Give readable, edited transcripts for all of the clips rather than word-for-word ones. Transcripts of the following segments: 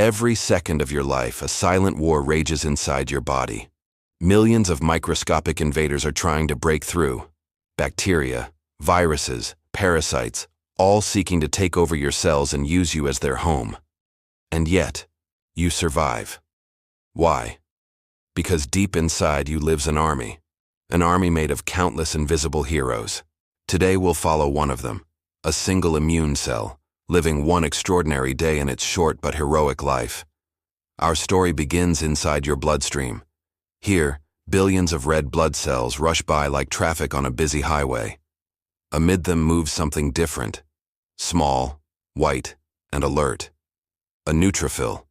Every second of your life, a silent war rages inside your body. Millions of microscopic invaders are trying to break through. Bacteria, viruses, parasites, all seeking to take over your cells and use you as their home. And yet, you survive. Why? Because deep inside you lives an army made of countless invisible heroes. Today we'll follow one of them, a single immune cell, living one extraordinary day in its short but heroic life. Our story begins inside your bloodstream. Here, billions of red blood cells rush by like traffic on a busy highway. Amid them moves something different, small, white, and alert. A neutrophil,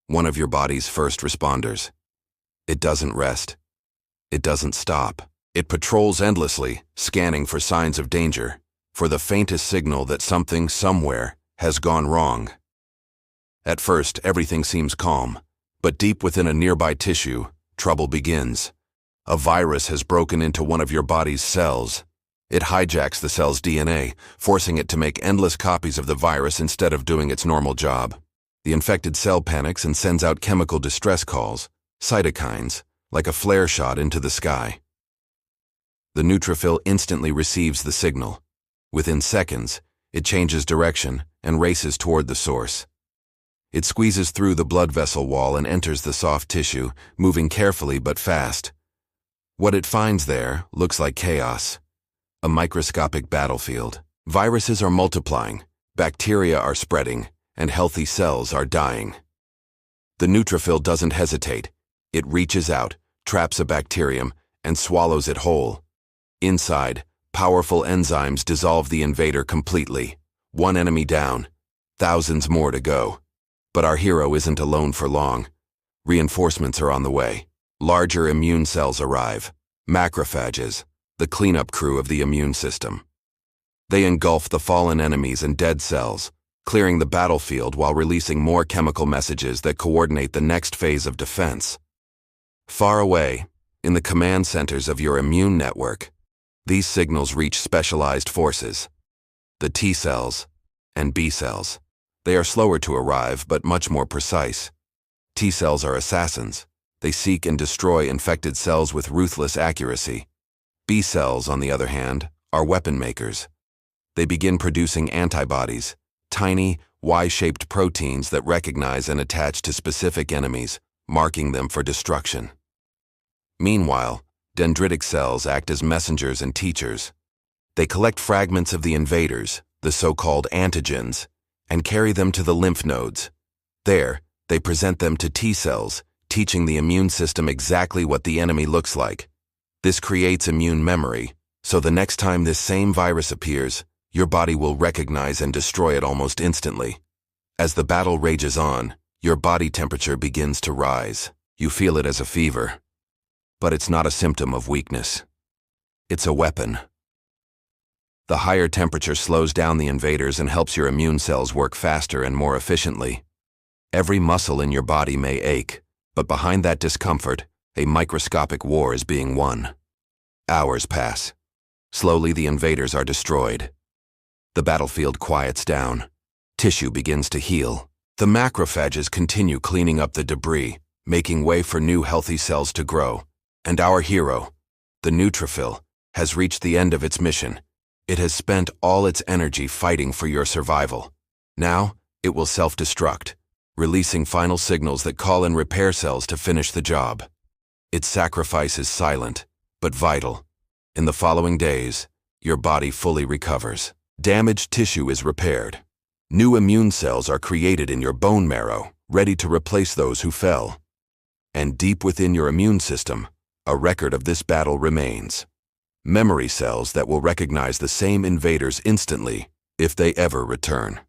one of your body's first responders. It doesn't rest. It doesn't stop. It patrols endlessly, scanning for signs of danger, for the faintest signal that something somewhere has gone wrong. At first, everything seems calm, but deep within a nearby tissue, trouble begins. A virus has broken into one of your body's cells. It hijacks the cell's DNA, forcing it to make endless copies of the virus instead of doing its normal job. The infected cell panics and sends out chemical distress calls, cytokines, like a flare shot into the sky. The neutrophil instantly receives the signal. Within seconds, it changes direction and races toward the source. It squeezes through the blood vessel wall and enters the soft tissue, moving carefully but fast. What it finds there looks like chaos. A microscopic battlefield. Viruses are multiplying, bacteria are spreading, and healthy cells are dying. The neutrophil doesn't hesitate. It reaches out, traps a bacterium, and swallows it whole. Inside, powerful enzymes dissolve the invader completely. One enemy down, thousands more to go. But our hero isn't alone for long. Reinforcements are on the way. Larger immune cells arrive. Macrophages, the cleanup crew of the immune system. They engulf the fallen enemies and dead cells, clearing the battlefield while releasing more chemical messages that coordinate the next phase of defense. Far away, in the command centers of your immune network, these signals reach specialized forces, the T cells and B cells. They are slower to arrive, but much more precise. T cells are assassins. They seek and destroy infected cells with ruthless accuracy. B cells, on the other hand, are weapon makers. They begin producing antibodies, tiny, Y-shaped proteins that recognize and attach to specific enemies, marking them for destruction. Meanwhile, dendritic cells act as messengers and teachers. They collect fragments of the invaders, the so-called antigens, and carry them to the lymph nodes. There, they present them to T cells, teaching the immune system exactly what the enemy looks like. This creates immune memory, so the next time this same virus appears, your body will recognize and destroy it almost instantly. As the battle rages on, your body temperature begins to rise. You feel it as a fever. But it's not a symptom of weakness. It's a weapon. The higher temperature slows down the invaders and helps your immune cells work faster and more efficiently. Every muscle in your body may ache, but behind that discomfort, a microscopic war is being won. Hours pass. Slowly the invaders are destroyed. The battlefield quiets down. Tissue begins to heal. The macrophages continue cleaning up the debris, making way for new healthy cells to grow. And our hero, the neutrophil, has reached the end of its mission. It has spent all its energy fighting for your survival. Now, it will self-destruct, releasing final signals that call in repair cells to finish the job. Its sacrifice is silent, but vital. In the following days, your body fully recovers. Damaged tissue is repaired. New immune cells are created in your bone marrow, ready to replace those who fell. And deep within your immune system, a record of this battle remains. Memory cells that will recognize the same invaders instantly, if they ever return.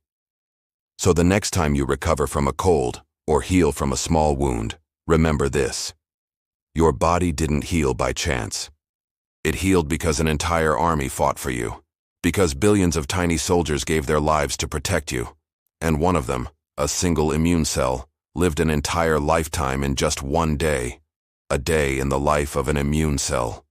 So the next time you recover from a cold or heal from a small wound, remember this. Your body didn't heal by chance. It healed because an entire army fought for you, because billions of tiny soldiers gave their lives to protect you, and one of them, a single immune cell, lived an entire lifetime in just one day. A day in the life of an immune cell.